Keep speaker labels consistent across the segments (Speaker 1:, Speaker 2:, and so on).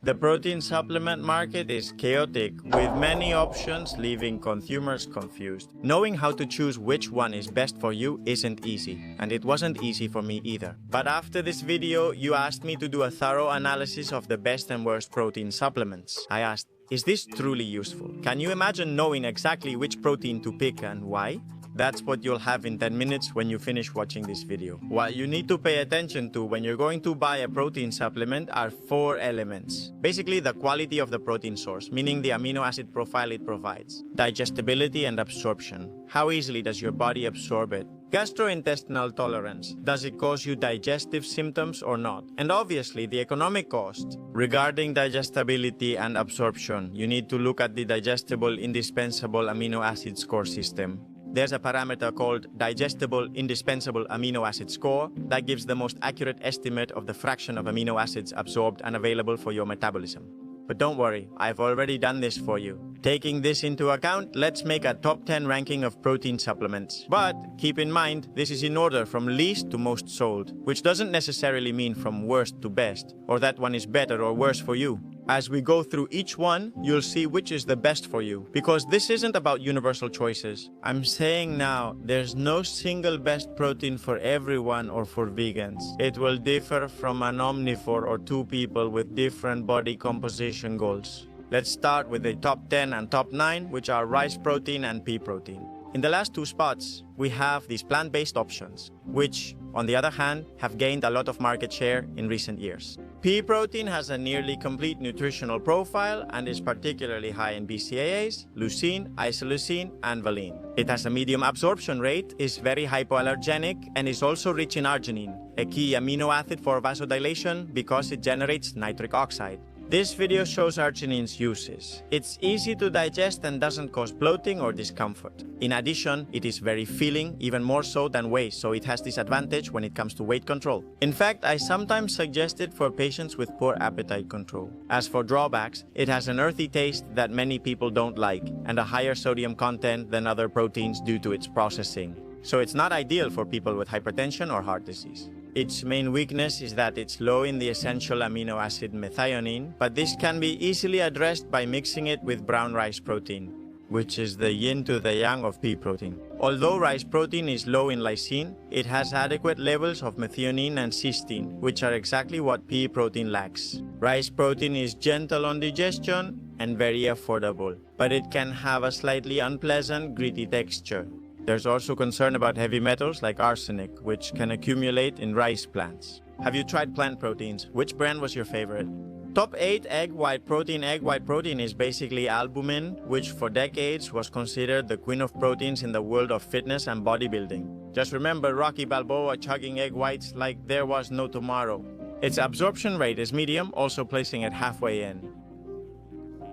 Speaker 1: The protein supplement market is chaotic, with many options leaving consumers confused. Knowing how to choose which one is best for you isn't easy, and it wasn't easy for me either. But after this video, you asked me to do a thorough analysis of the best and worst protein supplements. I asked, is this truly useful? Can you imagine knowing exactly which protein to pick and why? That's what you'll have in 10 minutes when you finish watching this video. What you need to pay attention to when you're going to buy a protein supplement are 4 elements. Basically, the quality of the protein source, meaning the amino acid profile it provides. Digestibility and absorption. How easily does your body absorb it? Gastrointestinal tolerance. Does it cause you digestive symptoms or not? And obviously, the economic cost. Regarding digestibility and absorption, you need to look at the digestible indispensable amino acid score system. There's a parameter called digestible indispensable amino acid score that gives the most accurate estimate of the fraction of amino acids absorbed and available for your metabolism. But don't worry, I've already done this for you. Taking this into account, let's make a top 10 ranking of protein supplements. But keep in mind, this is in order from least to most sold, which doesn't necessarily mean from worst to best, or that one is better or worse for you. As we go through each one, you'll see which is the best for you. Because this isn't about universal choices. I'm saying now, there's no single best protein for everyone or for vegans. It will differ from an omnivore or 2 people with different body composition goals. Let's start with the top 10 and top 9, which are rice protein and pea protein. In the last 2 spots, we have these plant-based options, which, on the other hand, have gained a lot of market share in recent years. Pea protein has a nearly complete nutritional profile and is particularly high in BCAAs, leucine, isoleucine, and valine. It has a medium absorption rate, is very hypoallergenic, and is also rich in arginine, a key amino acid for vasodilation because it generates nitric oxide. This video shows arginine's uses. It's easy to digest and doesn't cause bloating or discomfort. In addition, it is very filling, even more so than whey, so it has this advantage when it comes to weight control. In fact, I sometimes suggest it for patients with poor appetite control. As for drawbacks, it has an earthy taste that many people don't like, and a higher sodium content than other proteins due to its processing. So it's not ideal for people with hypertension or heart disease. Its main weakness is that it's low in the essential amino acid methionine, but this can be easily addressed by mixing it with brown rice protein, which is the yin to the yang of pea protein. Although rice protein is low in lysine, it has adequate levels of methionine and cysteine, which are exactly what pea protein lacks. Rice protein is gentle on digestion and very affordable, but it can have a slightly unpleasant, gritty texture. There's also concern about heavy metals like arsenic, which can accumulate in rice plants. Have you tried plant proteins? Which brand was your favorite? Top 8 egg white protein. Egg white protein is basically albumin, which for decades was considered the queen of proteins in the world of fitness and bodybuilding. Just remember Rocky Balboa chugging egg whites like there was no tomorrow. Its absorption rate is medium, also placing it halfway in.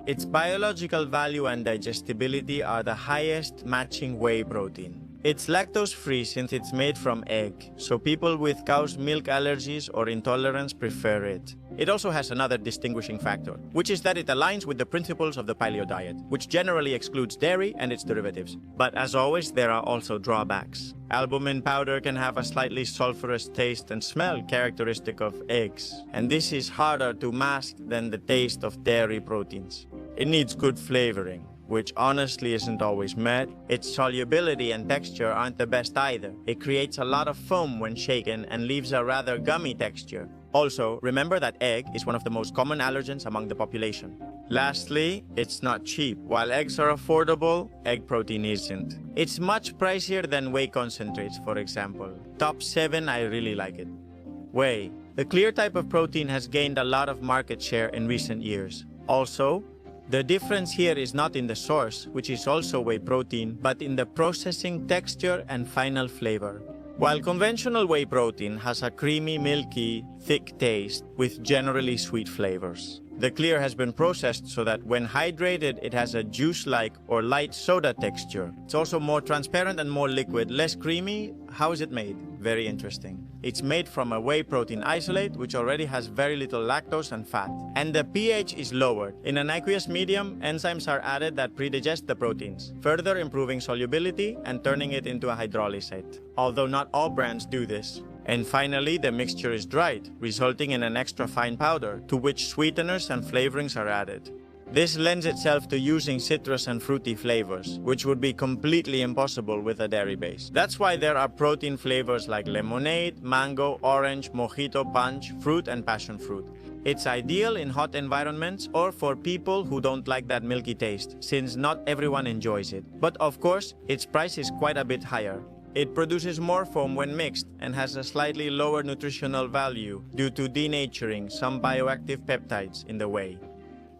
Speaker 1: Its biological value and digestibility are the highest, matching whey protein. It's lactose-free since it's made from egg, so people with cow's milk allergies or intolerance prefer it. It also has another distinguishing factor, which is that it aligns with the principles of the paleo diet, which generally excludes dairy and its derivatives. But as always, there are also drawbacks. Albumin powder can have a slightly sulfurous taste and smell characteristic of eggs, and this is harder to mask than the taste of dairy proteins. It needs good flavoring, which honestly isn't always met. Its solubility and texture aren't the best either. It creates a lot of foam when shaken and leaves a rather gummy texture. Also, remember that egg is one of the most common allergens among the population. Lastly, it's not cheap. While eggs are affordable, egg protein isn't. It's much pricier than whey concentrates, for example. Top 7, I really like it. Whey. The clear type of protein has gained a lot of market share in recent years. Also, the difference here is not in the source, which is also whey protein, but in the processing texture and final flavor. While conventional whey protein has a creamy, milky, thick taste with generally sweet flavors, the clear has been processed so that when hydrated, it has a juice-like or light soda texture. It's also more transparent and more liquid, less creamy. How is it made? Very interesting. It's made from a whey protein isolate, which already has very little lactose and fat. And the pH is lowered. In an aqueous medium, enzymes are added that predigest the proteins, further improving solubility and turning it into a hydrolysate. Although not all brands do this. And finally, the mixture is dried, resulting in an extra fine powder, to which sweeteners and flavorings are added. This lends itself to using citrus and fruity flavors, which would be completely impossible with a dairy base. That's why there are protein flavors like lemonade, mango, orange, mojito, punch, fruit, and passion fruit. It's ideal in hot environments or for people who don't like that milky taste, since not everyone enjoys it. But of course, its price is quite a bit higher. It produces more foam when mixed and has a slightly lower nutritional value due to denaturing some bioactive peptides in the whey.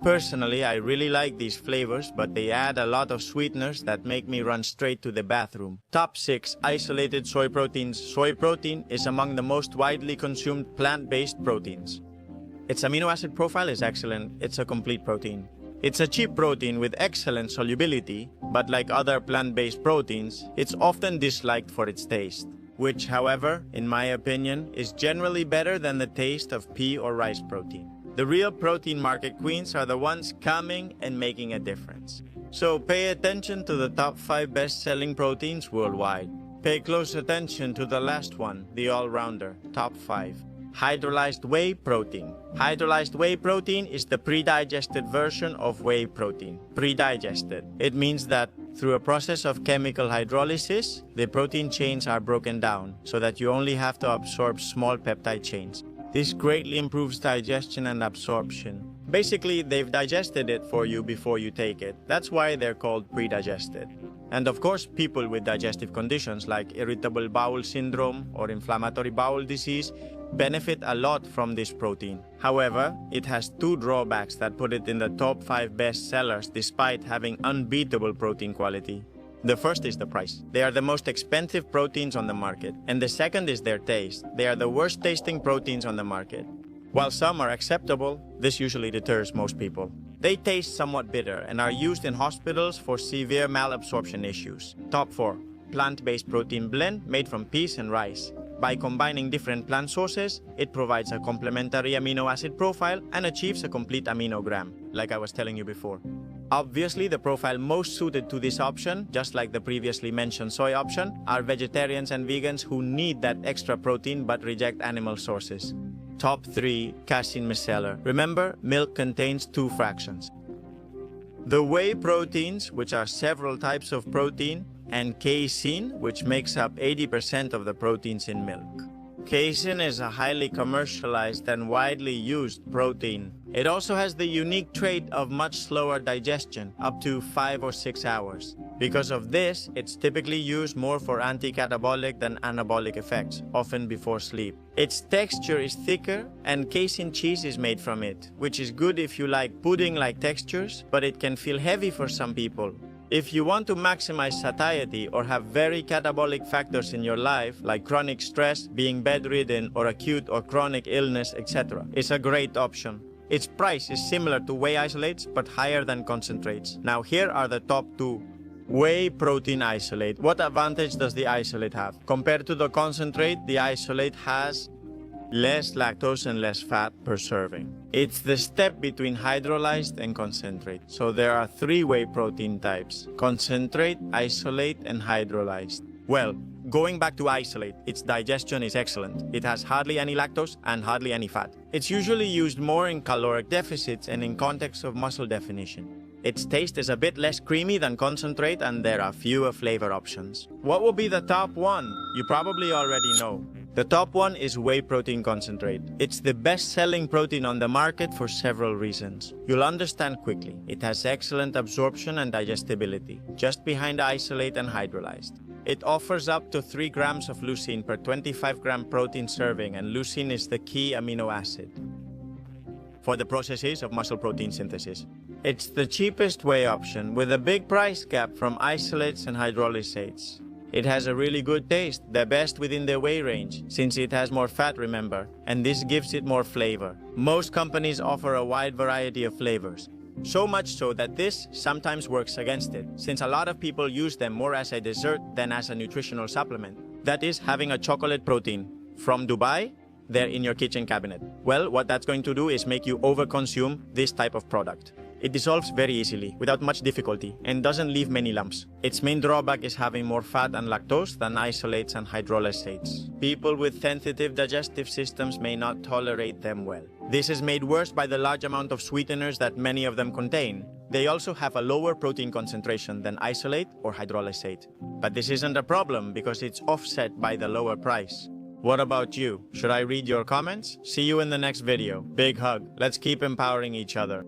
Speaker 1: Personally, I really like these flavors, but they add a lot of sweeteners that make me run straight to the bathroom. Top 6 isolated soy proteins. Soy protein is among the most widely consumed plant-based proteins. Its amino acid profile is excellent. It's a complete protein. It's a cheap protein with excellent solubility, but like other plant-based proteins, it's often disliked for its taste, which, however, in my opinion, is generally better than the taste of pea or rice protein. The real protein market queens are the ones coming and making a difference. So pay attention to the top 5 best-selling proteins worldwide. Pay close attention to the last one, the all-rounder, top 5. Hydrolyzed whey protein. Hydrolyzed whey protein is the pre-digested version of whey protein. Pre-digested. It means that through a process of chemical hydrolysis, the protein chains are broken down so that you only have to absorb small peptide chains. This greatly improves digestion and absorption. Basically, they've digested it for you before you take it. That's why they're called pre-digested. And of course, people with digestive conditions like irritable bowel syndrome or inflammatory bowel disease benefit a lot from this protein. However, it has 2 drawbacks that put it in the top 5 best sellers despite having unbeatable protein quality. The first is the price. They are the most expensive proteins on the market. And the second is their taste. They are the worst tasting proteins on the market. While some are acceptable, this usually deters most people. They taste somewhat bitter and are used in hospitals for severe malabsorption issues. Top 4. Plant-based protein blend made from peas and rice. By combining different plant sources, it provides a complementary amino acid profile and achieves a complete aminogram, like I was telling you before. Obviously, the profile most suited to this option, just like the previously mentioned soy option, are vegetarians and vegans who need that extra protein but reject animal sources. Top 3. Casein micellar. Remember, milk contains 2 fractions. The whey proteins, which are several types of protein, and casein, which makes up 80% of the proteins in milk. Casein is a highly commercialized and widely used protein. It also has the unique trait of much slower digestion, up to 5 or 6 hours. Because of this, it's typically used more for anti-catabolic than anabolic effects, often before sleep. Its texture is thicker, and casein cheese is made from it, which is good if you like pudding-like textures, but it can feel heavy for some people. If you want to maximize satiety or have very catabolic factors in your life, like chronic stress, being bedridden, or acute or chronic illness, etc., it's a great option. Its price is similar to whey isolates, but higher than concentrates. Now here are the top 2. Whey protein isolate. What advantage does the isolate have? Compared to the concentrate, the isolate has less lactose and less fat per serving. It's the step between hydrolyzed and concentrate. So there are 3 whey protein types: concentrate, isolate, and hydrolyzed. Well, going back to isolate, its digestion is excellent. It has hardly any lactose and hardly any fat. It's usually used more in caloric deficits and in context of muscle definition. Its taste is a bit less creamy than concentrate, and there are fewer flavor options. What will be the top 1? You probably already know. The top 1 is whey protein concentrate. It's the best-selling protein on the market for several reasons. You'll understand quickly. It has excellent absorption and digestibility, just behind isolate and hydrolyzed. It offers up to 3 grams of leucine per 25-gram protein serving, and leucine is the key amino acid for the processes of muscle protein synthesis. It's the cheapest whey option, with a big price gap from isolates and hydrolysates. It has a really good taste, the best within the whey range, since it has more fat, remember, and this gives it more flavor. Most companies offer a wide variety of flavors. So much so that this sometimes works against it, since a lot of people use them more as a dessert than as a nutritional supplement. That is, having a chocolate protein from Dubai, they're in your kitchen cabinet. Well, what that's going to do is make you overconsume this type of product. It dissolves very easily, without much difficulty, and doesn't leave many lumps. Its main drawback is having more fat and lactose than isolates and hydrolysates. People with sensitive digestive systems may not tolerate them well. This is made worse by the large amount of sweeteners that many of them contain. They also have a lower protein concentration than isolate or hydrolysate. But this isn't a problem because it's offset by the lower price. What about you? Should I read your comments? See you in the next video. Big hug. Let's keep empowering each other.